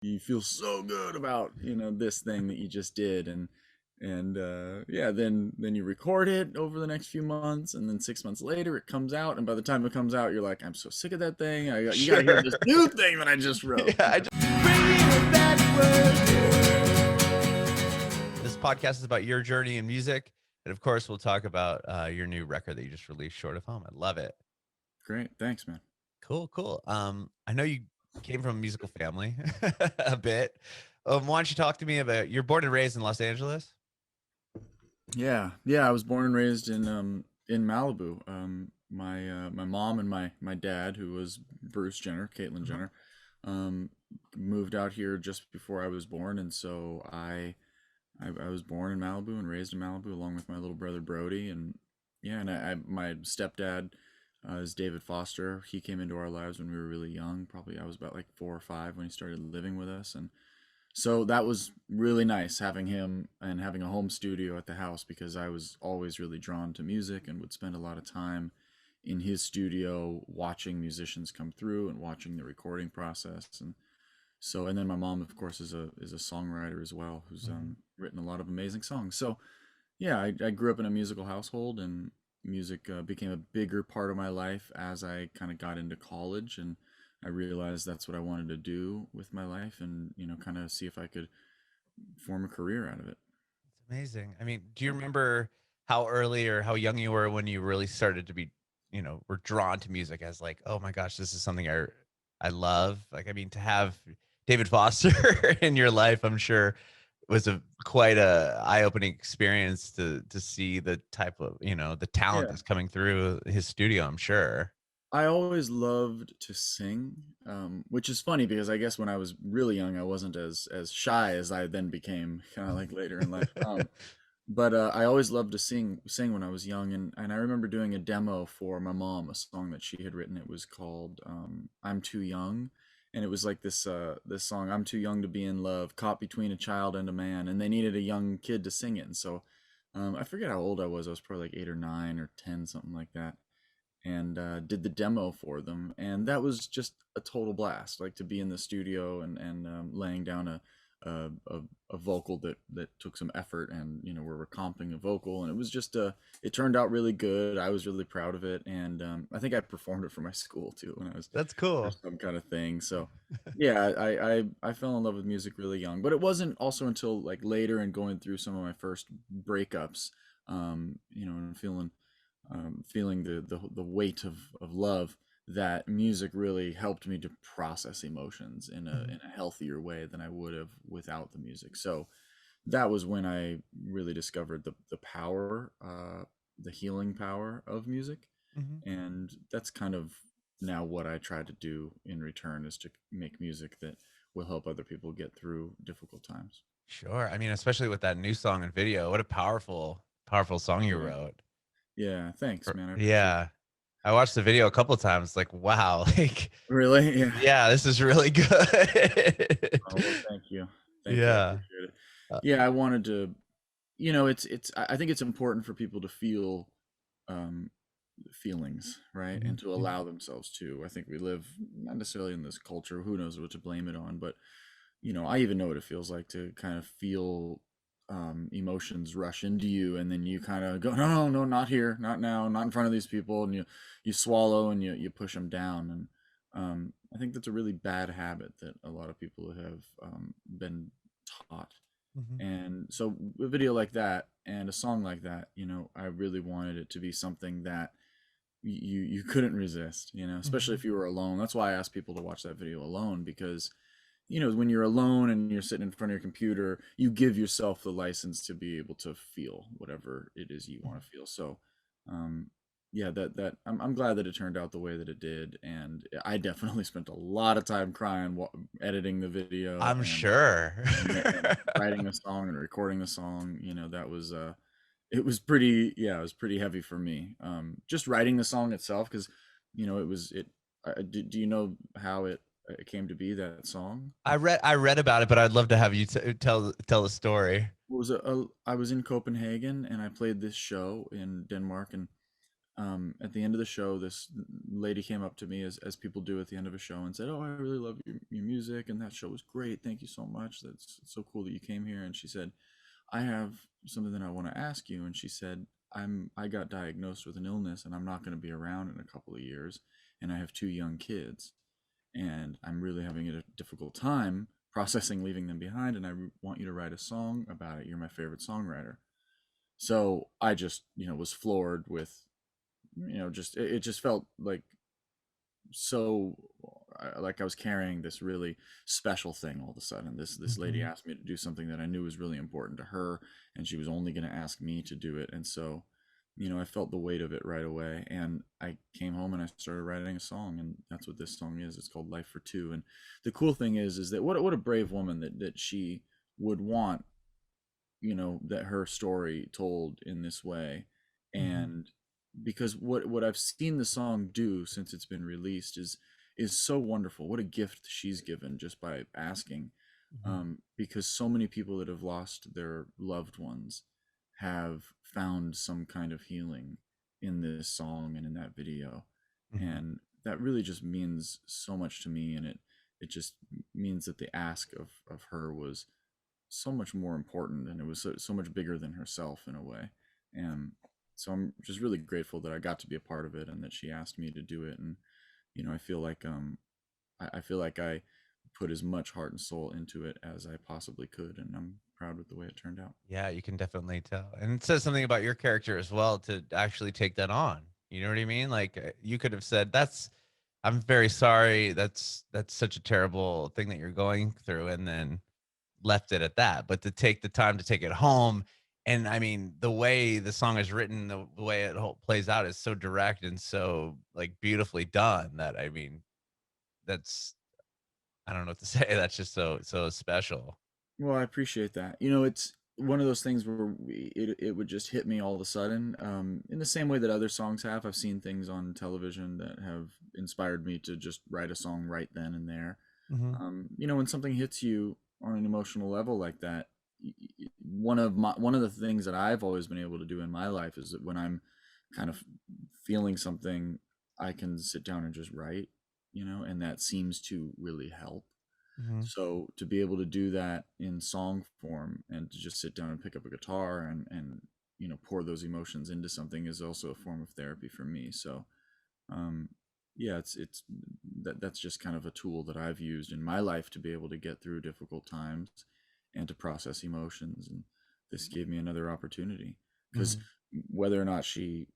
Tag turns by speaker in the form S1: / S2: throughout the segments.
S1: you feel so good about, this thing that you just did. And yeah, then you record it over the next few months, and then 6 months later it comes out, and by the time it comes out, you're like, I'm so sick of that thing. You got to hear
S2: Sure.
S1: this new thing that I just
S2: Yeah,
S1: wrote.
S2: this podcast is about your journey in music, and of course, we'll talk about your new record that you just released, "Short of Home." I love it.
S1: Great, thanks, man.
S2: Cool, cool. I know you came from a musical family a bit. Why don't you talk to me about you're born and raised in Los Angeles?
S1: Yeah, I was born and raised in Malibu. My mom and my dad, who was Bruce Jenner, Caitlyn
S2: Mhm.
S1: Jenner, um, moved out here just before I was born, and so I was born in Malibu and raised in Malibu along with my little brother Brody. And yeah, and my stepdad is David Foster. He came into our lives when we were really young. Probably I was about like 4 or 5 when he started living with us, and so that was really nice having him and having a home studio at the house, because I was always really drawn to music and would spend a lot of time in his studio watching musicians come through and watching the recording process. And then my mom, of course, is a songwriter as well, who's
S2: Mhm.
S1: written a lot of amazing songs. So yeah, I grew up in a musical household, and music became a bigger part of my life as I kind of got into college, and I realized that's what I wanted to do with my life, and kind of see if I could form a career out of it.
S2: It's amazing. I mean, do you remember how early or how young you were when you really started to be, were drawn to music as like, oh my gosh, this is something I love. Like, I mean, to have David Foster in your life, I'm sure was a quite a eye-opening experience to see the type of, the talent
S1: Yeah.
S2: that's coming through his studio, I'm sure.
S1: I always loved to sing, which is funny because I guess when I was really young, I wasn't as shy as I then became, kind of like later in life. But I always loved to sing when I was young, and I remember doing a demo for my mom, a song that she had written. It was called "I'm Too Young," and it was like this song, "I'm too young to be in love, caught between a child and a man," and they needed a young kid to sing it. And so I forget how old I was. I was probably like 8 or 9 or 10, something like that, and did the demo for them, and that was just a total blast. Like to be in the studio and laying down a, a a vocal that took some effort, and we're comping a vocal, and it was just it turned out really good. I was really proud of it, and I think I performed it for my school too when I was
S2: That's
S1: for
S2: cool.
S1: some kind of thing. So yeah, I fell in love with music really young, but it wasn't also until like later and going through some of my first breakups, and feeling the weight of love, that music really helped me to process emotions in a
S2: Mhm.
S1: in a healthier way than I would have without the music. So that was when I really discovered the power, the healing power of music,
S2: Mhm.
S1: and that's kind of now what I try to do in return, is to make music that will help other people get through difficult times.
S2: Sure. I mean, especially with that new song and video, what a powerful, powerful song you
S1: Yeah,
S2: wrote.
S1: yeah. Thanks, man. I appreciate
S2: Yeah. I watched the video a couple times, like, wow, like,
S1: it. Really, yeah.
S2: yeah, this is really
S1: Oh, well,
S2: good.
S1: thank you. Thank you. I
S2: Yeah.
S1: appreciate it.
S2: Uh,
S1: Yeah, I wanted to, I think it's important for people to feel um, feelings, right? And
S2: mhm,
S1: to
S2: mhm.
S1: allow themselves to. I think we live not necessarily in this culture, who knows what to blame it on, but, I even know what it feels like to kind of feel emotions rush into you, and then you kind of go, no, no, no, not here, not now, not in front of these people, and you swallow and you push them down. And I think that's a really bad habit that a lot of people have been taught.
S2: Mhm,
S1: And so a video like that and a song like that, I really wanted it to be something that you couldn't resist, especially
S2: mhm.
S1: if you were alone. That's why I asked people to watch that video alone, because when you're alone and you're sitting in front of your computer, you give yourself the license to be able to feel whatever it is you want to feel. So, um, yeah, that I'm glad that it turned out the way that it did, and I definitely spent a lot of time crying, editing the video,
S2: I'm
S1: and
S2: sure.
S1: and writing the song and recording the song. That was it was pretty, yeah, it was pretty heavy for me. Just writing the song itself, because it was it. Do you know how it came to be, that song?
S2: I read about it, but I'd love to have you tell the story.
S1: I was in Copenhagen, and I played this show in Denmark, and at the end of the show, this lady came up to me, as people do at the end of a show, and said, "Oh, I really love your music, and that show was great. Thank you so much. That's so cool that you came here." And she said, "I have something that I want to ask you." And she said, I got diagnosed with an illness, and I'm not going to be around in a couple of years, and I have two young kids, and I'm really having a difficult time processing leaving them behind, and I want you to write a song about it. You're my favorite songwriter." So I just, was floored with, just it just felt like so like I was carrying this really special thing all of a sudden. This lady
S2: Mhm.
S1: asked me to do something that I knew was really important to her, and she was only going to ask me to do it. And so, I felt the weight of it right away, and I came home and I started writing a song, and that's what this song is. It's called Life for Two. And the cool thing is that what a brave woman that she would want, that her story told in this way.
S2: Mhm.
S1: And because what I've seen the song do since it's been released is so wonderful. What a gift she's given just by asking.
S2: Mhm.
S1: Because so many people that have lost their loved ones have found some kind of healing in this song and in that video.
S2: Mhm.
S1: And that really just means so much to me. And it just means that the ask of her was so much more important, and it was so much bigger than herself in a way. And so I'm just really grateful that I got to be a part of it, and that she asked me to do it. And I feel like I feel like I put as much heart and soul into it as I possibly could, and I'm proud with the way it turned out.
S2: Yeah, you can definitely tell. And it says something about your character as well to actually take that on. You know what I mean? Like you could have said, "That's I'm very sorry. That's such a terrible thing that you're going through," and then left it at that. But to take the time to take it home, and I mean, the way the song is written, the way it whole plays out is so direct and so like beautifully done that I mean, that's I don't know what to say. That's just so special.
S1: Well, I appreciate that. It's one of those things where it would just hit me all of a sudden. In the same way that other songs have. I've seen things on television that have inspired me to just write a song right then and there.
S2: Mhm.
S1: When something hits you on an emotional level like that, one of the things that I've always been able to do in my life is that when I'm kind of feeling something, I can sit down and just write, and that seems to really help.
S2: Mhm.
S1: So to be able to do that in song form, and to just sit down and pick up a guitar and pour those emotions into something, is also a form of therapy for me. So um, yeah, it's that's just kind of a tool that I've used in my life to be able to get through difficult times and to process emotions. And this gave me another opportunity, because
S2: Mhm.
S1: whether or not she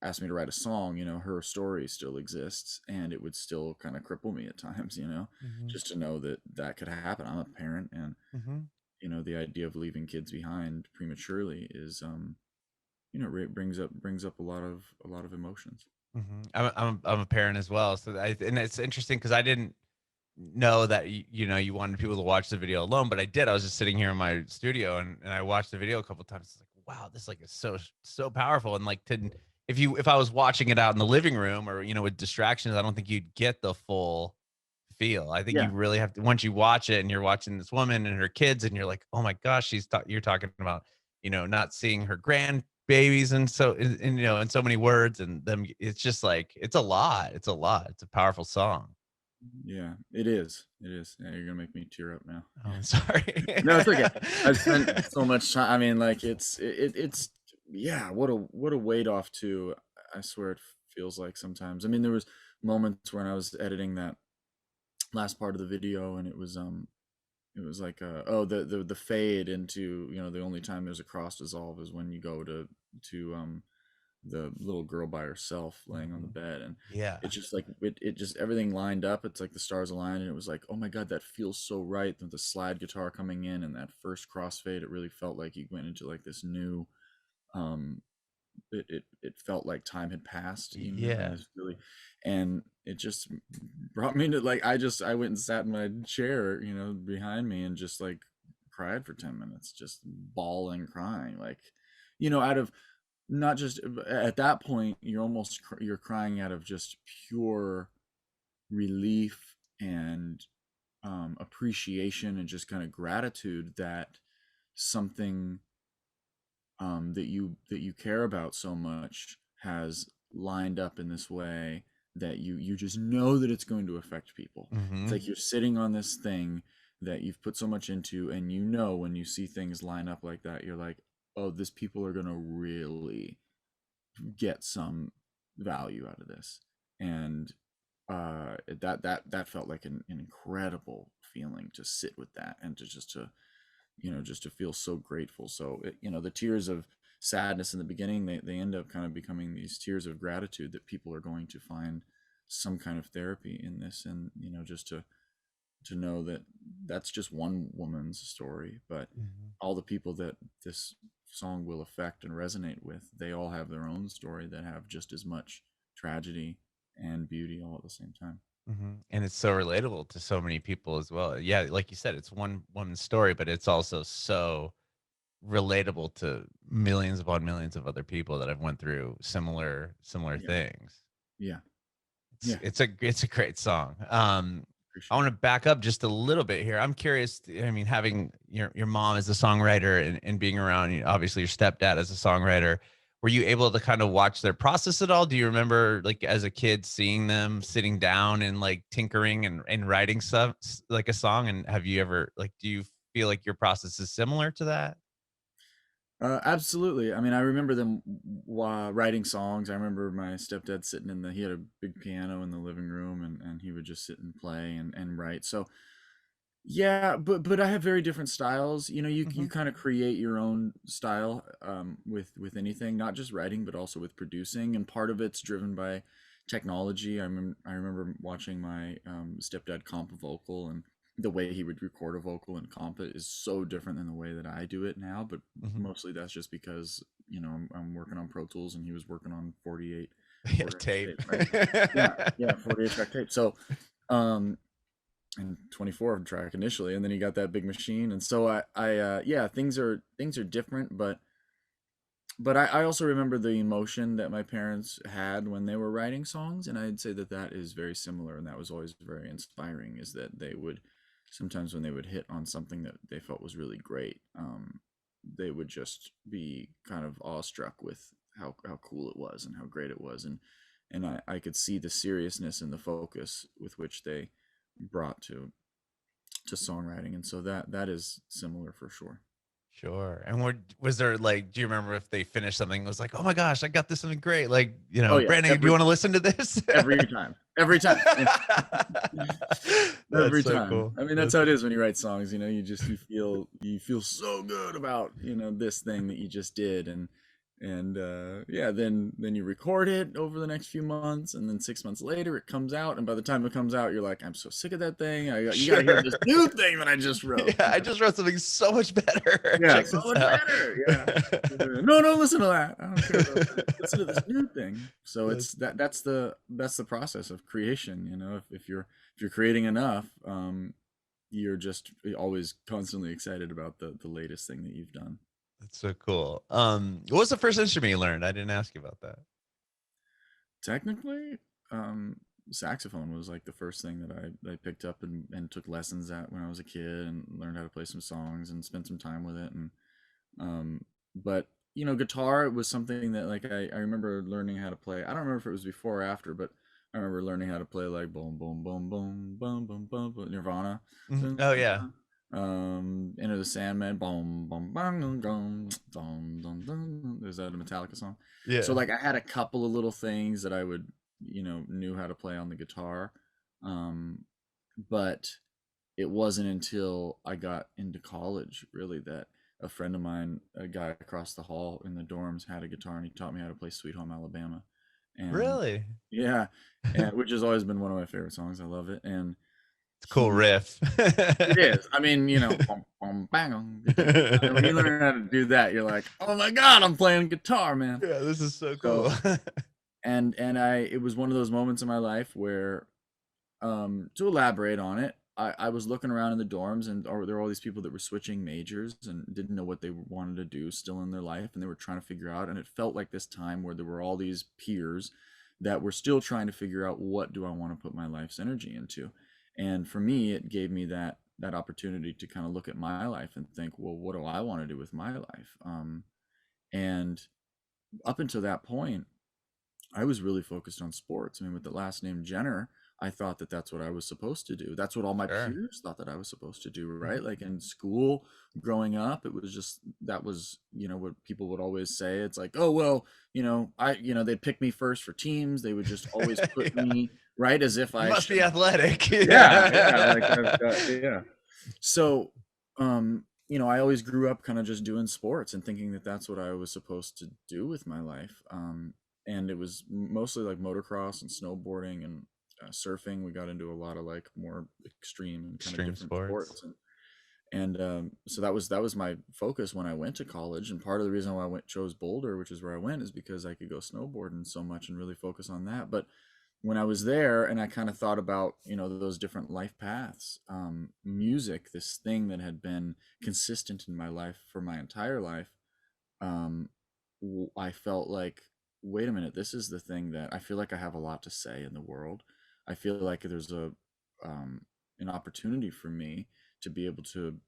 S1: asked me to write a song, her story still exists, and it would still kind of cripple me at times,
S2: Mhm.
S1: just to know that that could happen. I'm a parent, and
S2: Mhm.
S1: the idea of leaving kids behind prematurely is, brings up a lot of emotions.
S2: Mhm. I'm a parent as well, so and it's interesting because I didn't know that you wanted people to watch the video alone, but I did. I was just sitting here in my studio and I watched the video a couple times. It's like, wow, this like is so powerful. And like to if I was watching it out in the living room or with distractions, I don't think you'd get the full feel. I think
S1: Yeah.
S2: you really have to once you watch it and you're watching this woman and her kids and you're like, oh my gosh, you're talking about not seeing her grandbabies and so and in so many words and them. It's just like it's a lot. It's a lot. It's a powerful song.
S1: Yeah, it is. It is. Yeah, you're gonna make me tear up now.
S2: Oh,
S1: Yeah.
S2: I'm sorry.
S1: No, it's okay. I've spent so much time. I mean, like it's yeah. What a weight off too. I swear it feels like sometimes. I mean, there was moments when I was editing that last part of the video, and it was like oh, the fade into, the only time there's a cross dissolve is when you go to the little girl by herself laying on the
S2: Mhm.
S1: bed. And
S2: Yeah.
S1: it's just like it just everything lined up. It's like the stars aligned, and it was like, oh my god, that feels so right. The slide guitar coming in, and that first crossfade, it really felt like you went into like this new, um it felt like time had passed, and
S2: Yeah.
S1: this really, and it just brought me to, like, I went and sat in my chair, behind me, and just like cried for 10 minutes, just bawling, crying, like, out of, not just at that point, you're almost you're crying out of just pure relief and appreciation, and just kind of gratitude that something that you care about so much has lined up in this way that you just know that it's going to affect people. It's
S2: Mm-hmm.
S1: like you're sitting on this thing that you've put so much into, and you know when you see things line up like that, you're like, oh, this people are gonna really get some value out of this. And that felt like an incredible feeling to sit with that, and to just to just to feel so grateful. So the tears of sadness in the beginning, they end up kind of becoming these tears of gratitude that people are going to find some kind of therapy in this. And just to know that that's just one woman's story, but
S2: Mm-hmm.
S1: all the people that this song will affect and resonate with, they all have their own story that have just as much tragedy and beauty all at the same time.
S2: Mm-hmm. And it's so relatable to so many people as well. Yeah, like you said, it's one woman's story, but it's also so relatable to millions upon millions of other people that have went through similar
S1: Yeah,
S2: things.
S1: yeah,
S2: It's
S1: yeah.
S2: it's a great song. I
S1: Appreciate
S2: want
S1: it.
S2: to back up just a little bit here. I'm curious. I mean, having your mom as a songwriter and being around, obviously your stepdad as a songwriter, were you able to kind of watch their process at all? Do you remember, like as a kid, seeing them sitting down and like tinkering and writing stuff like a song? And have you ever like, do you feel like your process is similar to that?
S1: Absolutely. I mean, I remember them writing songs. I remember my stepdad sitting he had a big piano in the living room, and he would just sit and play and write. So yeah, but I have very different styles. You
S2: Hmm.
S1: kind of create your own style with anything, not just writing, but also with producing. And part of it's driven by technology. I remember watching my stepdad comp a vocal, and the way he would record a vocal and comp it is so different than the way that I do it now. But
S2: Hmm.
S1: mostly that's just because I'm working on Pro Tools, and he was working on 48
S2: Yeah,
S1: quarter inch
S2: tape.
S1: tape, right? Yeah, yeah, 48 track tape. So um and 24 track initially, and then he got that big machine. And so yeah, things are different, but I also remember the emotion that my parents had when they were writing songs, and I'd say that that is very similar, and that was always very inspiring. Is that they would sometimes, when they would hit on something that they felt was really great, they would just be kind of awestruck with how cool it was and how great it was. And I could see the seriousness and the focus with which they brought to songwriting. And so that is similar for sure.
S2: Sure. And was there like, do you remember if they finished something? It was like, oh my gosh, I got this something great. Like,
S1: Oh yeah,
S2: Brandon, do you want to listen to this?
S1: every time, yeah.
S2: That's
S1: Every
S2: so
S1: time.
S2: cool.
S1: I mean, that's how it is when you write songs. You feel so good about this thing that you just did. And yeah, then you record it over the next few months, and then 6 months later it comes out, and by the time it comes out, you're like, I'm so sick of that thing. You got to hear
S2: Sure.
S1: this new thing that I just wrote.
S2: Yeah, I just wrote something so much better.
S1: Yeah,
S2: Check
S1: so
S2: this
S1: much
S2: out.
S1: better. Yeah. No, don't listen to that. I don't care about that. Listen to this new thing. So
S2: That's
S1: it's that's the process of creation. If you're creating enough, you're just always constantly excited about the latest thing that you've done.
S2: that's so cool. What was the first instrument you learned? I didn't ask you about that.
S1: Technically, saxophone was like the first thing that I picked up and took lessons at when I was a kid, and learned how to play some songs and spent some time with it. And but guitar was something that, like, I remember learning how to play. I don't remember if it was before or after, but I remember learning how to play like boom boom boom boom boom boom boom, boom Nirvana.
S2: Mhm.
S1: Dun,
S2: Oh
S1: dun,
S2: yeah.
S1: dun. Enter the Sandman, boom boom bang dum dum dum dum dum. There's that a Metallica song. So
S2: Yeah.
S1: like I had a couple of little things that I would knew how to play on the guitar, um, but it wasn't until I got into college really that a friend of mine, a guy across the hall in the dorms, had a guitar, and he taught me how to play Sweet Home Alabama. And
S2: Really?
S1: yeah, and which has always been one of my favorite songs. I love it. And
S2: It's a cool
S1: he
S2: riff.
S1: it is. I mean, bum, bum, bang, I mean, when you learn how to do that, you're like, oh my god, I'm playing guitar, man.
S2: Yeah, this is so
S1: So
S2: cool.
S1: and it was one of those moments in my life where, to elaborate on it, I was looking around in the dorms, and there were all these people that were switching majors and didn't know what they wanted to do still in their life, and they were trying to figure out. And it felt like this time where there were all these peers that were still trying to figure out, what do I want to put my life's energy into. And for me, it gave me that opportunity to kind of look at my life and think, well, what do I want to do with my life? And up until that point, I was really focused on sports. I mean, with the last name Jenner, I thought that that's what I was supposed to do. That's what all my
S2: Sure.
S1: peers thought that I was supposed to do,
S2: Mhm.
S1: right? Like in school, growing up, it was just that was, what people would always say. It's like, oh well, they'd pick me first for teams. They would just always put
S2: Yeah.
S1: me right as if
S2: You
S1: I
S2: must be
S1: should.
S2: athletic.
S1: Yeah, yeah, like
S2: Yeah.
S1: I've got, yeah. So, I always grew up kind of just doing sports and thinking that that's what I was supposed to do with my life. And it was mostly like motocross and snowboarding and surfing. We got into a lot of like more extreme and kind of
S2: Extreme
S1: different
S2: sports.
S1: sports, and so that was my focus when I went to college. And part of the reason why I chose Boulder, which is where I went, is because I could go snowboarding so much and really focus on that. But when I was there and I kind of thought about, those different life paths, music, this thing that had been consistent in my life for my entire life, um, I felt like, wait a minute, this is the thing that I feel like I have a lot to say in the world. I feel like there's um, an opportunity for me to be able to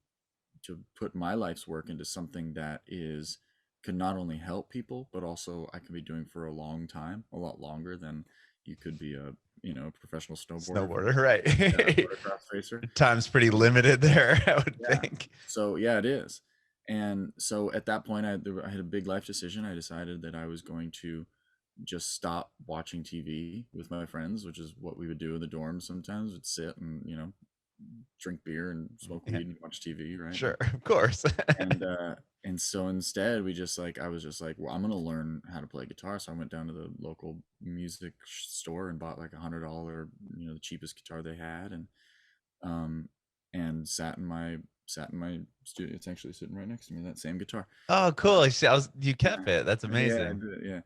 S1: put my life's work into something that is can not only help people, but also I can be doing for a long time, a lot longer than you could be a professional snowboarder for
S2: Snowboarder, right.
S1: yeah, motocross racer.
S2: Time's pretty limited there, I would
S1: Yeah.
S2: think.
S1: So yeah, it is. And so at that point, I had a big life decision. I decided that I was going to just stop watching TV with my friends, which is what we would do in the dorms sometimes. We'd sit and, drink beer and smoke
S2: Yeah,
S1: weed and watch TV, right?
S2: sure, of course.
S1: And so instead we just like I was just like, well, I'm gonna learn how to play guitar. So I went down to the local music store and bought like $100, the cheapest guitar they had, um and sat in my studio. It's actually sitting right next to me, that same guitar.
S2: Oh, cool. I see, you
S1: Yeah,
S2: kept it. That's
S1: yeah, I
S2: amazing.
S1: did, yeah.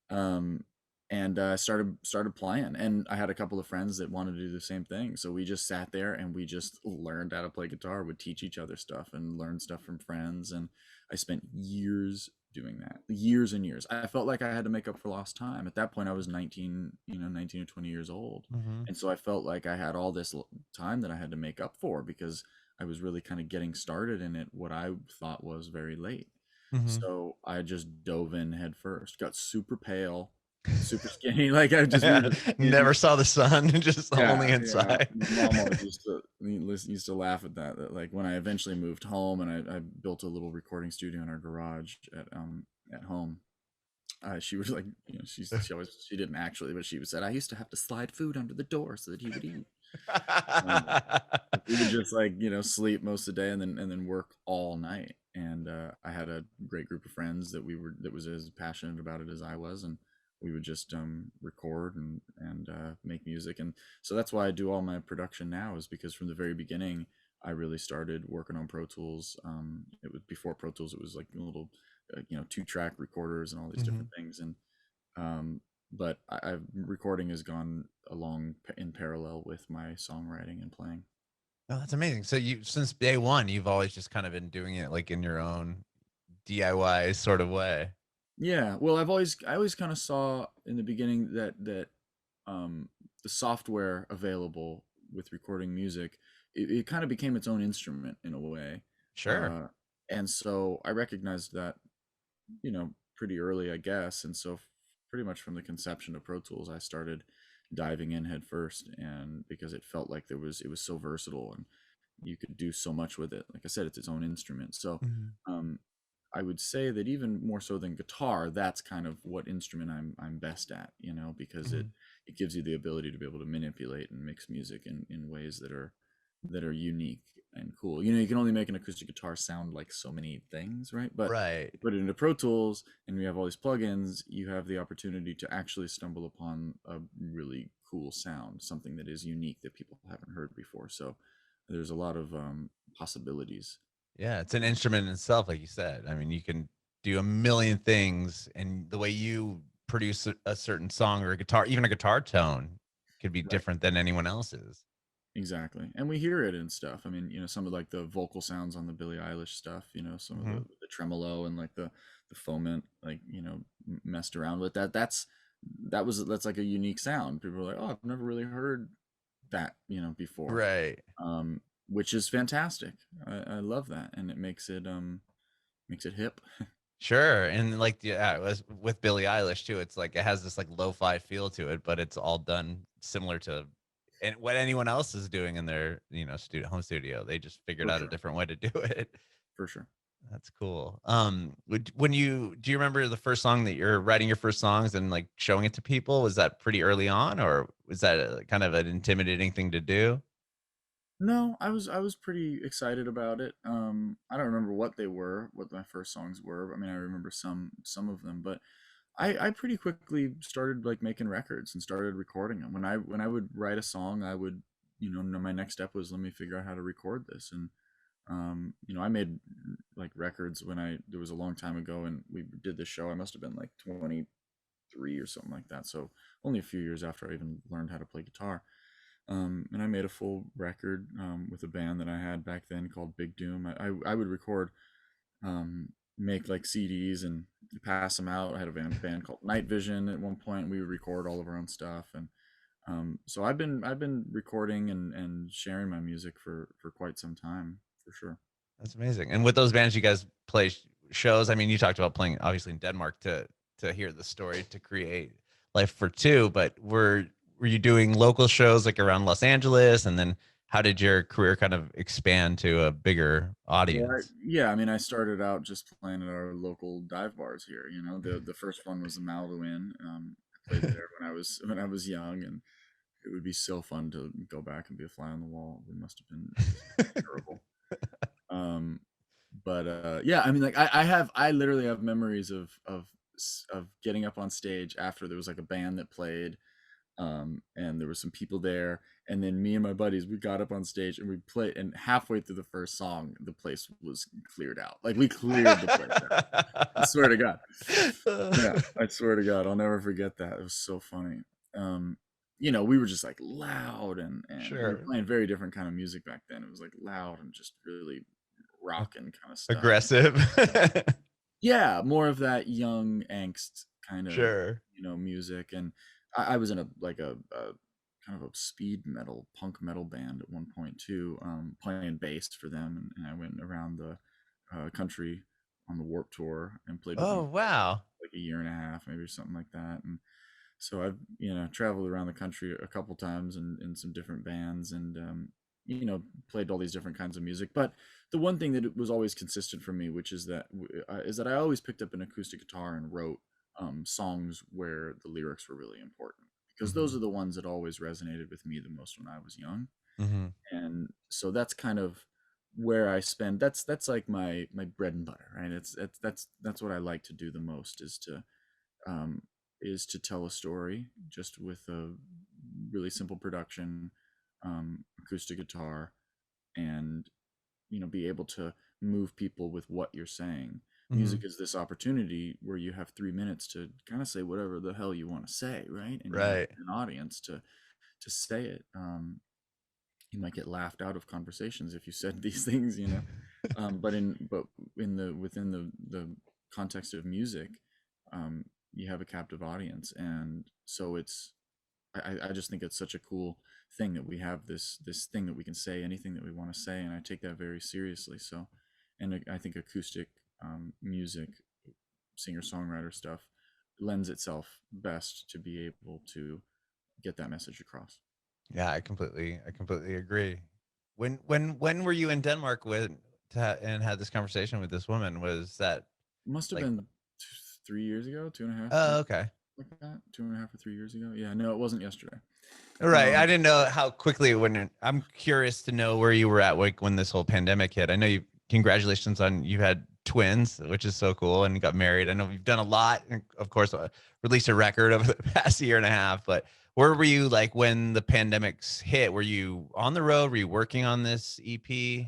S1: um and started playing, and I had a couple of friends that wanted to do the same thing, so we just sat there and we just learned how to play guitar. Would teach each other stuff and learn stuff from friends, and I spent years doing that, years and years. I felt like I had to make up for lost time. At that point I was 19, 19 or 20 years old,
S2: Mhm,
S1: and so I felt like I had all this time that I had to make up for, because I was really kind of getting started in it what I thought was very late.
S2: mhm.
S1: So I just dove in head first, got super pale, super skinny. Like we were just
S2: Never
S1: skinny.
S2: saw the sun, just only
S1: Yeah, yeah.
S2: inside.
S1: My mom always used to laugh at that. That like when I eventually moved home and I built a little recording studio in our garage at home. She was like, she didn't actually, but she said I used to have to slide food under the door so that he would eat. Um, we would just like sleep most of the day, and then work all night. And I had a great group of friends that was as passionate about it as I was, and we would just record and make music. And so that's why I do all my production now, is because from the very beginning I really started working on Pro Tools. It was before Pro Tools. It was like a little 2-track recorders and all these different
S2: Mhm.
S1: things. And but recording has gone along in parallel with my songwriting and playing.
S2: Oh, that's amazing. So you since day one, you've always just kind of been doing it, like, in your own DIY sort of way.
S1: Yeah, well, I always kind of saw in the beginning that um, the software available with recording music, it kind of became its own instrument in a way,
S2: Sure.
S1: uh, and so I recognized that pretty early, I guess. And so pretty much from the conception of Pro Tools, I started diving in head first, and because it felt like it was so versatile and you could do so much with it. Like I said, it's its own instrument. So
S2: Mhm,
S1: um, I would say that even more so than guitar, that's kind of what instrument I'm best at, because it
S2: mhm.
S1: it gives you the ability to be able to manipulate and mix music in ways that are unique and cool. You can only make an acoustic guitar sound like so many things, right? But
S2: Right.
S1: you put it into Pro Tools and we have all these plugins, you have the opportunity to actually stumble upon a really cool sound, something that is unique that people haven't heard before. So there's a lot of possibilities.
S2: Yeah, it's an
S1: Um,
S2: instrument in itself, like you said. I mean, you can do a million things, and the way you produce a certain song or a guitar, even a guitar tone, could be
S1: right.
S2: different than anyone else's.
S1: Exactly. And we hear it and stuff. I mean, some of like the vocal sounds on the Billie Eilish stuff, some of
S2: Mhm.
S1: the tremolo and like the foment, like, messed around with that. That's like a unique sound. People are like, "Oh, I've never really heard that, before."
S2: Right.
S1: Which is fantastic. I love that, and it makes it hip.
S2: Sure, and, like, yeah, it was with Billie Eilish too, it's like it has this, like, lo-fi feel to it, but it's all done similar to and what anyone else is doing in their, home studio. They just figured
S1: For
S2: out a
S1: sure,
S2: different way to do it.
S1: for sure.
S2: That's cool. When you do you remember the first song that you're writing your first songs and, like, showing it to people? Was that pretty early on, or was that kind of an intimidating thing to do?
S1: No, I was pretty excited about it. I don't remember what they were, what my first songs were. I mean, I remember some of them, but I pretty quickly started like making records and started recording them. When I would write a song, I would, know my next step was let me figure out how to record this. And I made like records when there was a long time ago, and we did this show. I must have been like 23 or something like that. So only a few years after I even learned how to play guitar. And I made a full record with a band that I had back then called Big Doom. I would record, make like CDs and pass them out. I had a band called Night Vision at one point. We would record all of our own stuff, and so I've been recording and sharing my music for quite some time for sure.
S2: That's amazing. And with those bands, you guys play shows. I mean, you talked about playing obviously in Denmark to hear the story to create Life for Two, but were you doing local shows like around Los Angeles? And then how did your career kind of expand to a bigger
S1: Well,
S2: audience?
S1: yeah, I mean, I started out just playing at our local dive bars here. The first one was the Malibu Inn. I played there when I was young, and it would be so fun to go back and be a fly on the wall. We must have been just terrible. Um, but yeah, I mean, like I literally have memories of getting up on stage after there was like a band that played, and there were some people there, and then me and my buddies we got up on stage and we played, and halfway through the first song, the place was cleared out. Like we cleared the place out. I swear to God. Yeah, I swear to God, I'll never forget that. It was so funny. Um, we were just like loud, and we were
S2: Sure.
S1: playing very different kind of music back then. It was like loud and just really
S2: A-
S1: rocking kind of stuff.
S2: Aggressive.
S1: Yeah, more of that young angst kind of,
S2: Sure.
S1: music. And I was in a kind of a speed metal, punk metal band at one point too, playing bass for them. And I went around the country on the Warp Tour and played with them
S2: Oh, wow.
S1: like a year and a half, maybe something like that. And so I've traveled around the country a couple times in some different bands, and played all these different kinds of music. But the one thing that was always consistent for me, which is that I always picked up an acoustic guitar and wrote songs where the lyrics were really important, because those
S2: Hmm.
S1: are the ones that always resonated with me the most when I was young.
S2: Hmm.
S1: And so that's kind of where I spend. That's like my bread and butter, right? That's what I like to do the most, um, is to tell a story just with a really simple production, acoustic guitar, and be able to move people with what you're saying. Music
S2: Hmm.
S1: is this opportunity where you have 3 minutes to kind of say whatever the hell you want to say, right? And you have
S2: Right.
S1: an audience to say it. You might get laughed out of conversations if you said these things. But in the within the context of music, you have a captive audience, and so I just think it's such a cool thing that we have this thing that we can say anything that we want to say, and I take that very seriously. So, and I think acoustic music, singer songwriter stuff, lends itself best to be able to get that message across.
S2: Yeah, I completely agree. When were you in Denmark and had this conversation with this woman? Was that
S1: Must have
S2: like,
S1: been 3 years ago, 2.5,
S2: oh, okay.
S1: like that, 2.5 or 3 years ago. Yeah, no, it wasn't yesterday.
S2: Right. I
S1: Um,
S2: didn't know how quickly I'm curious to know where you were at like when this whole pandemic hit. I know you congratulations on you had twins, which is so cool, and you got married. I know you've done a lot and of course released a record over the past year and a half, but where were you like when the pandemics hit? Were you on the road? Were you working on this EP?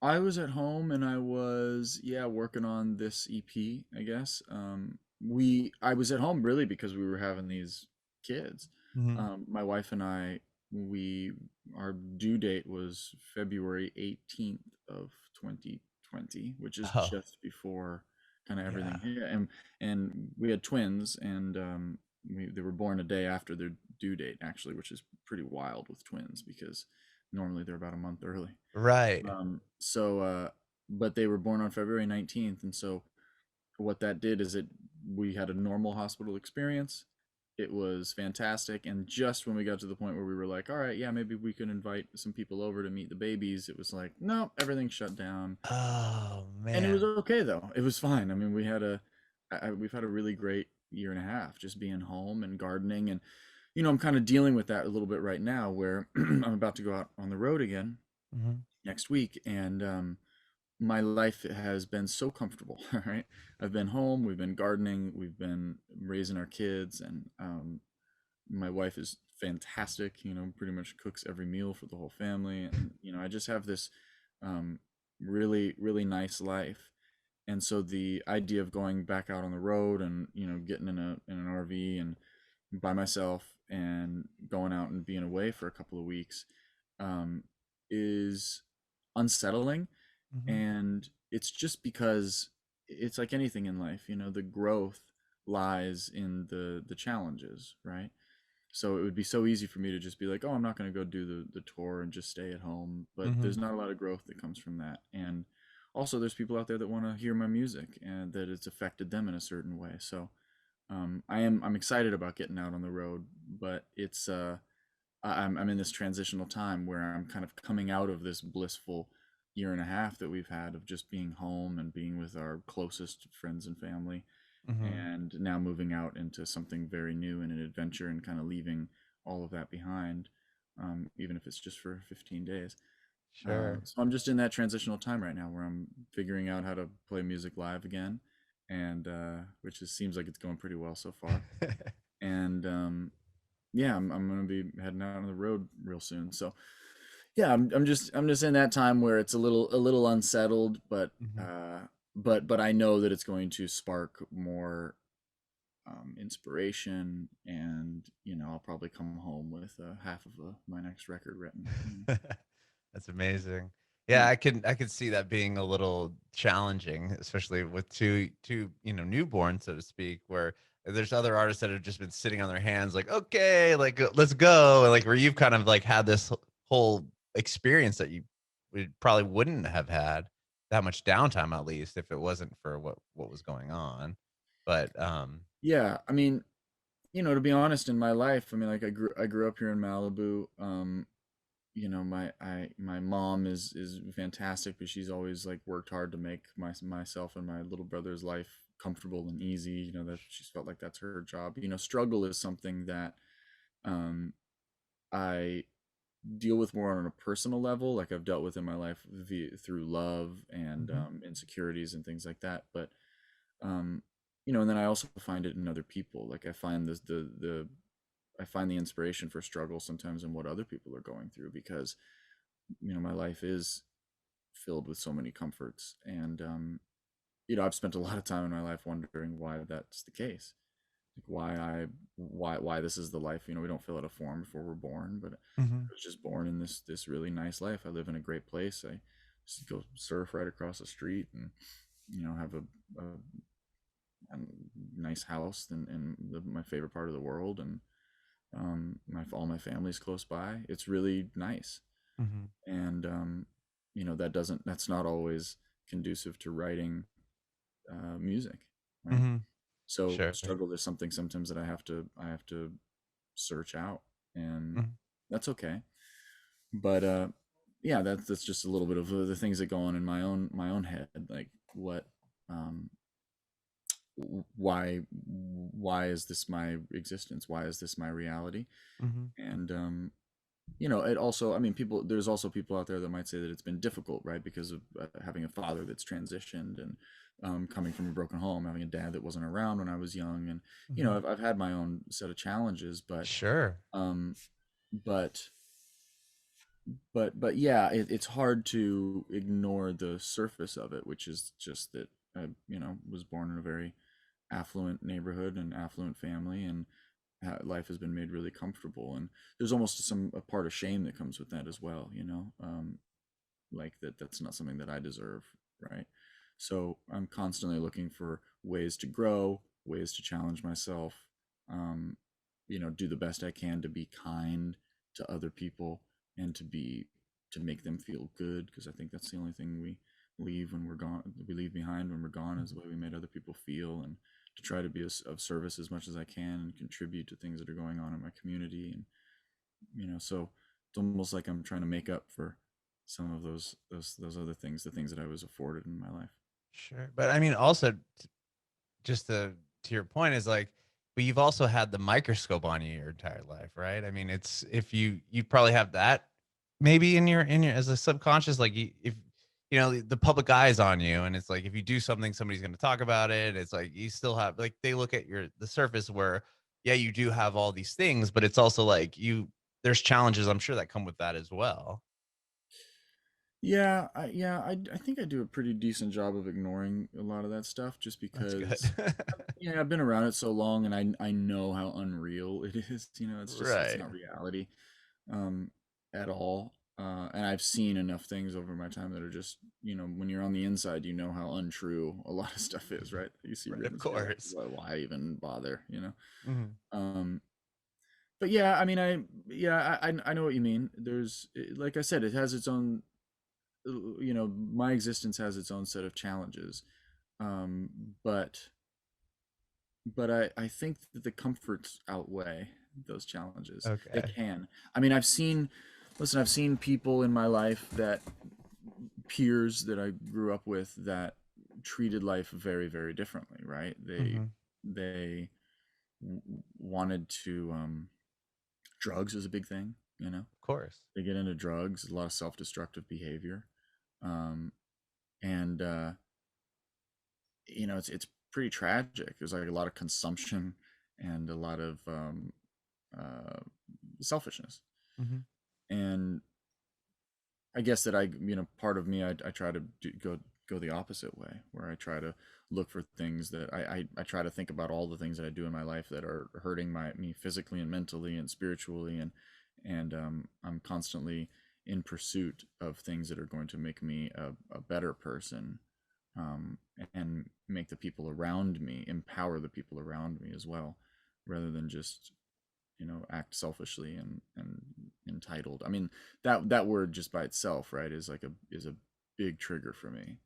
S1: I was at home and I was, yeah, working on this EP, I guess. I was at home really because we were having these kids.
S2: Mhm.
S1: My wife and I, we our due date was February 18th of 2020, which is
S2: Oh,
S1: just before kind of everything
S2: yeah.
S1: hit. And we had twins, and they were born a day after their due date actually, which is pretty wild with twins because normally they're about a month early.
S2: Right.
S1: So, but they were born on February 19th, and so what that did is we had a normal hospital experience. It was fantastic, and just when we got to the point where we were like, all right, yeah, maybe we could invite some people over to meet the babies, it was like, no, everything shut down.
S2: Oh
S1: And it was
S2: man.
S1: okay though. It was fine. I mean, we've had a really great year and a half just being home and gardening, and I'm kind of dealing with that a little bit right now where I'm about to go out on the road again
S2: Mhm.
S1: next week, and my life has been so comfortable. Right, I've been home, we've been gardening, we've been raising our kids, and my wife is fantastic. Pretty much cooks every meal for the whole family, and I just have this really really nice life. And so the idea of going back out on the road and getting in an RV and by myself and going out and being away for a couple of weeks um, is unsettling.
S2: Mhm.
S1: And it's just because it's like anything in life, the growth lies in the challenges, right? So it would be so easy for me to just be like, oh, I'm not going to go do the tour and just stay at home. But there's
S2: Mhm.
S1: not a lot of growth that comes from that. And also, there's people out there that want to hear my music and that it's affected them in a certain way. So I'm excited about getting out on the road, but I'm in this transitional time where I'm kind of coming out of this blissful year and a half that we've had of just being home and being with our closest friends and family,
S2: Mhm.
S1: and now moving out into something very new and an adventure and kind of leaving all of that behind, even if it's just for 15 days.
S2: Sure.
S1: So I'm just in that transitional time right now where I'm figuring out how to play music live again, and which seems like it's going pretty well so far. And yeah, I'm gonna be heading out on the road real soon. So yeah, I'm just in that time where it's a little unsettled, but
S2: Mhm.
S1: but I know that it's going to spark more inspiration, and I'll probably come home with half of my next record written.
S2: That's amazing. Yeah,
S1: Yeah,
S2: I can see that being a little challenging, especially with two, newborns, so to speak, where there's other artists that have just been sitting on their hands like, "Okay, like, let's go." And like where you've kind of like had this whole experience that you probably wouldn't have had that much downtime, at least if it wasn't for what was going on. But
S1: yeah. I mean, to be honest, in my life, I mean, like I grew up here in Malibu. My mom is fantastic, but she's always like worked hard to make myself and my little brother's life comfortable and easy. That she's felt like that's her job. Struggle is something that um I deal with more on a personal level, like I've dealt with in my life through love and
S2: Mhm.
S1: insecurities and things like that. But um, and then I also find it in other people. Like I find I find the inspiration for struggle sometimes in what other people are going through, because my life is filled with so many comforts, and I've spent a lot of time in my life wondering why that's the case, like why this is the life. We don't fill out a form before we're born, but I
S2: Mhm.
S1: was just born in this really nice life. I live in a great place. I just go surf right across the street, and have a nice house in my favorite part of the world, and my all my family's close by. It's really nice.
S2: Mhm.
S1: And that's not always conducive to writing music, right?
S2: Mhm.
S1: So
S2: Sure.
S1: struggle is something sometimes that I have to search out, and
S2: Mhm.
S1: that's okay. But yeah, that's just a little bit of the things that go on in my own head, like what um why is this my existence, why is this my reality?
S2: Mhm.
S1: And it also, I mean, there's also people out there that might say that it's been difficult, right, because of having a father that's transitioned, and coming from a broken home, having a dad that wasn't around when I was young, and
S2: Mhm.
S1: I've had my own set of challenges. But
S2: Sure.
S1: um but but yeah, it's hard to ignore the surface of it, which is just that I was born in a very affluent neighborhood and affluent family, and life has been made really comfortable, and there's almost a part of shame that comes with that as well, like that's not something that I deserve, right? So I'm constantly looking for ways to grow, ways to challenge myself, um, do the best I can to be kind to other people, and to make them feel good, because I think that's the only thing leave when we're gone, we leave behind when we're gone, is the way we made other people feel, and to try to be of service as much as I can and contribute to things that are going on in my community. And so it's almost like I'm trying to make up for some of those other things, the things that I was afforded in my life.
S2: Sure. But I mean, also, just to your point is like, but you've also had the microscope on you your entire life, right? I mean, it's if you probably have that maybe in your as a subconscious, like if the public eye is on you, and it's like if you do something, somebody's going to talk about it. It's like you still have like they look at the surface where yeah, you do have all these things, but it's also like there's challenges I'm sure that come with that as well.
S1: Yeah, I think I do a pretty decent job of ignoring a lot of that stuff, just
S2: That's good.
S1: because yeah, I've been around it so long, and I know how unreal it is. It's
S2: Right.
S1: not reality, um, at all. And I've seen enough things over my time that are just, when you're on the inside, you know how untrue a lot of stuff is, right? You see
S2: Right, of
S1: written, so you're like,
S2: course.
S1: why even bother?
S2: Mhm.
S1: Um, but yeah, I mean, I know what you mean. Like I said, it has its own, my existence has its own set of challenges. Um, but I think that the comforts outweigh those challenges. They
S2: Okay.
S1: can. I mean, I've seen people in my life, that peers that I grew up with, that treated life very, very differently, right?
S2: Mhm.
S1: They wanted to, drugs is a big thing,
S2: Of course.
S1: they get into drugs, a lot of self-destructive behavior. Um, and it's pretty tragic. There's like a lot of consumption and a lot of uh, selfishness.
S2: Mhm.
S1: And I guess that part of me, I try to go the opposite way, where I try to look for things that I try to think about all the things that I do in my life that are hurting me physically and mentally and spiritually, and I'm constantly in pursuit of things that are going to make me a better person, um, and make the people around me, empower the people around me as well, rather than just act selfishly and entitled. I mean, that word just by itself, right, is a big trigger for me.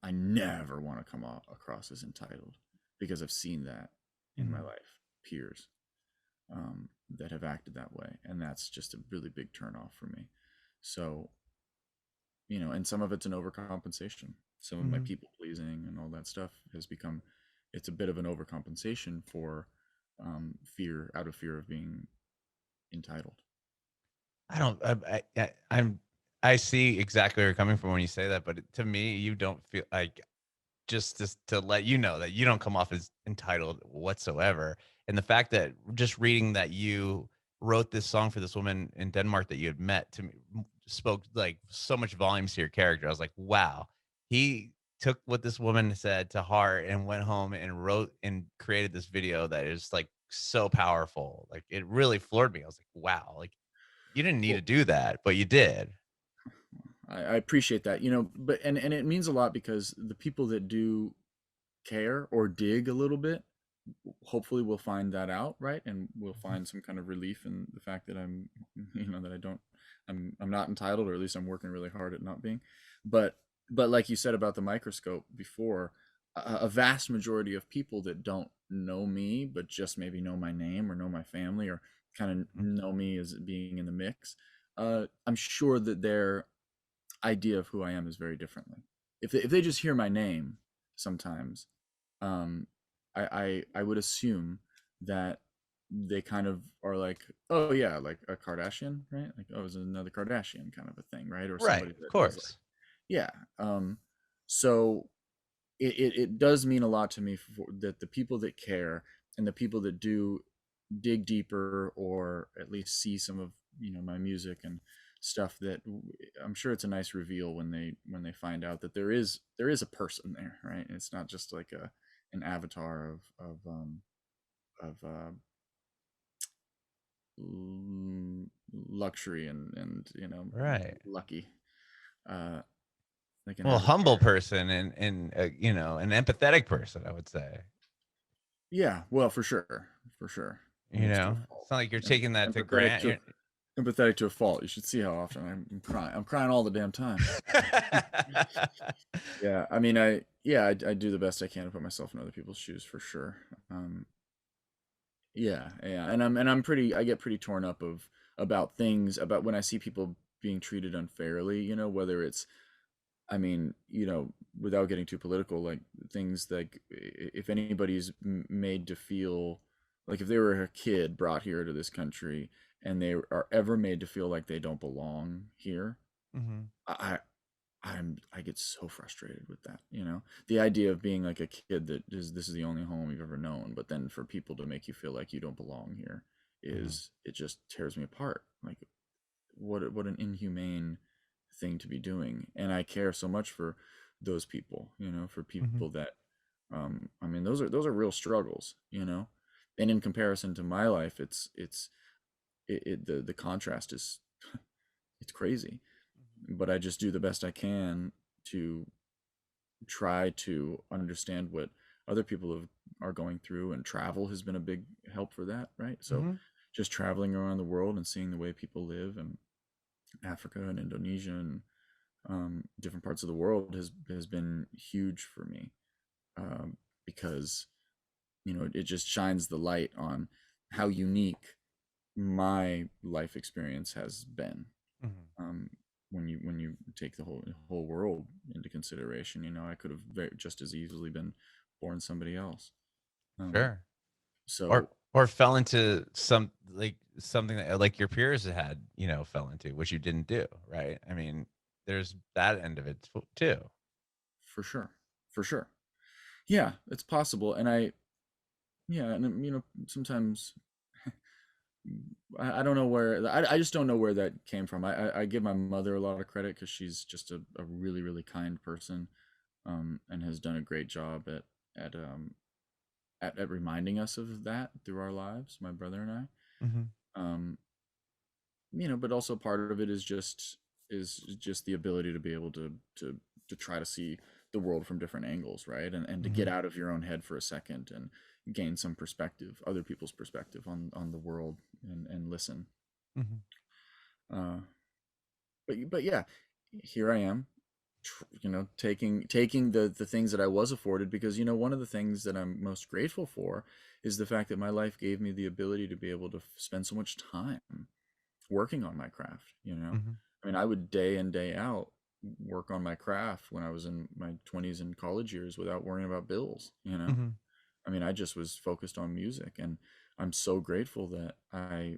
S1: I never want to come across as entitled, because I've seen that in my
S2: Mhm.
S1: life, peers, that have acted that way, and that's just a really big turnoff for me. So, and some of it's an overcompensation. Some of my
S2: Mhm.
S1: people pleasing and all that stuff has become, it's a bit of an overcompensation for, out of fear of being entitled.
S2: I don't I see exactly where you're coming from when you say that, but to me, you don't feel like just to let you know that you don't come off as entitled whatsoever. And the fact that just reading that you wrote this song for this woman in Denmark that you had met to me spoke like so much volumes to your character. I was like, wow, he took what this woman said to heart and went home and wrote and created this video that is like so powerful. Like it really floored me. I was like, wow, like you didn't need to
S1: Well,
S2: do that, but you did.
S1: I appreciate that, but and it means a lot, because the people that do care or dig a little bit, hopefully we'll find that out, right, and we'll
S2: Mhm.
S1: find some kind of relief in the fact that that I don't, I'm not entitled, or at least I'm working really hard at not being. but like you said about the microscope before, a vast majority of people that don't know me, but just maybe know my name or know my family, or kind of
S2: Mhm.
S1: know me as being in the mix, I'm sure that their idea of who I am is very differently. If they just hear my name sometimes, um, I would assume that they kind of are like, oh yeah, like a Kardashian, right? Like, oh, it's another Kardashian kind of a thing, right? Or
S2: Right,
S1: somebody
S2: of
S1: that is like,
S2: course.
S1: yeah. So it does mean a lot to me, that the people that care, and the people that do dig deeper, or at least see some of my music and stuff, that I'm sure it's a nice reveal when they find out that there is a person there, right? And it's not just like an avatar of luxury and
S2: Right.
S1: lucky, uh like an
S2: Well, humble
S1: avatar.
S2: person and an empathetic person, I would say.
S1: Yeah, well, for sure, for sure.
S2: You
S1: Almost to a
S2: know, it's
S1: fault.
S2: not like you're taking that to
S1: Empathetic
S2: grant.
S1: to empathetic to a fault. You should see how often I'm crying. I'm crying all the damn time. Yeah, I mean, I do the best I can to put myself in other people's shoes for sure. Um, yeah, and I'm pretty. I get pretty torn up of about things about when I see people being treated unfairly. Whether it's, I mean, without getting too political, like things like if anybody's made to feel like if they were a kid brought here to this country and they are ever made to feel like they don't belong here,
S2: Mhm.
S1: I I get so frustrated with that. The idea of being like a kid that is this is the only home you've ever known, but then for people to make you feel like you don't belong here
S2: Mhm.
S1: is it just tears me apart. Like what an inhumane thing to be doing. And I care so much for those people, for
S2: Mhm.
S1: people that I mean those are real struggles. And in comparison to my life, the contrast is it's crazy. But I just do the best I can to try to understand what other people are going through, and travel has been a big help for that, right? So
S2: Mhm.
S1: just traveling around the world and seeing the way people live in Africa and Indonesia and different parts of the world has been huge for me, because it just shines the light on how unique my life experience has been.
S2: Mhm.
S1: um, when you take the whole world into consideration, I could have just as easily been born somebody else. Um,
S2: Sure. Or
S1: so
S2: or fell into something that like your peers had, fell into, which you didn't do, right? I mean, there's that end of it too.
S1: for sure, for sure, yeah, it's possible. And yeah, and sometimes I don't know where I just don't know where that came from. I give my mother a lot of credit because she's just a really really kind person, and has done a great job at um, at reminding us of that through our lives, my brother and I.
S2: Mhm.
S1: Um, but also part of it is just the ability to be able to try to see the world from different angles, right? And to get
S2: Mhm.
S1: out of your own head for a second and gain some perspective, other people's perspective on the world, and listen.
S2: Mhm.
S1: Uh, but yeah, here I am, taking the things that I was afforded, because one of the things that I'm most grateful for is the fact that my life gave me the ability to be able to spend so much time working on my craft.
S2: Mhm.
S1: I mean, I would day in day out work on my craft when I was in my 20s and college years without worrying about bills.
S2: Mhm.
S1: I mean, I just was focused on music, and I'm so grateful that I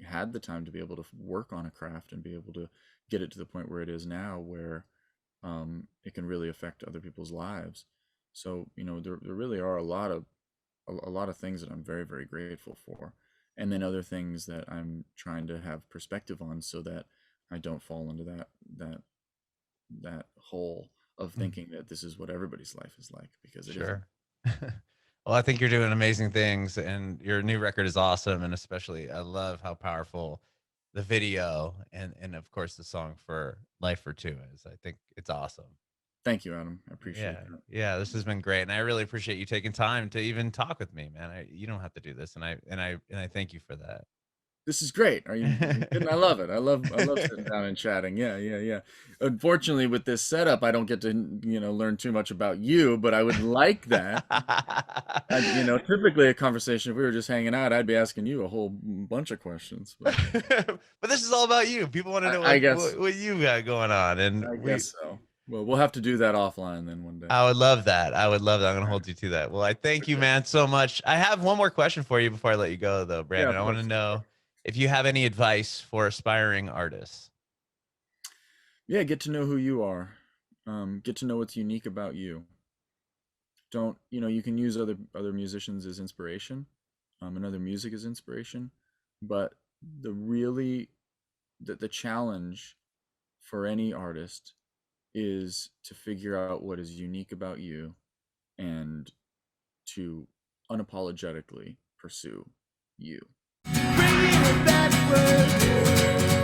S1: had the time to be able to work on a craft and be able to get it to the point where it is now, where it can really affect other people's lives. So there really are a lot of things that I'm very very grateful for, and then other things that I'm trying to have perspective on so that I don't fall into that that hole of
S2: Mhm.
S1: thinking that this is what everybody's life is like, because it isn't.
S2: Sure. Well, I think you're doing amazing things, and your new record is awesome, and especially I love how powerful the video and of course the song for Life for Two is. I think it's awesome.
S1: Thank you, Adam. I appreciate
S2: Yeah,
S1: that.
S2: yeah, this has been great, and I really appreciate you taking time to even talk with me, man. You don't have to do this, and I thank you for that.
S1: This is great. Are you kidding? I love it. I love sitting down and chatting. Yeah, yeah, yeah. Unfortunately, with this setup, I don't get to learn too much about you, but I would like that. Typically a conversation, if we were just hanging out, I'd be asking you a whole bunch of questions. But
S2: But this is all about you. People want to know
S1: I guess
S2: what you got going on, and
S1: I
S2: we
S1: guess so. Well, we'll have to do that offline then one day.
S2: I would love that. I would love that. I'm gonna hold you to that. Well, I thank you,
S1: Okay.
S2: man, so much. I have one more question for you before I let you go, though,
S1: Yeah,
S2: Brandon.
S1: of
S2: I want to
S1: course. Of
S2: know
S1: course.
S2: if you have any advice for aspiring artists.
S1: Yeah, get to know who you are. Get to know what's unique about you. Don't you can use other musicians as inspiration, and other music as inspiration, but the really the challenge for any artist is to figure out what is unique about you, and to unapologetically pursue you. Bringing it backward.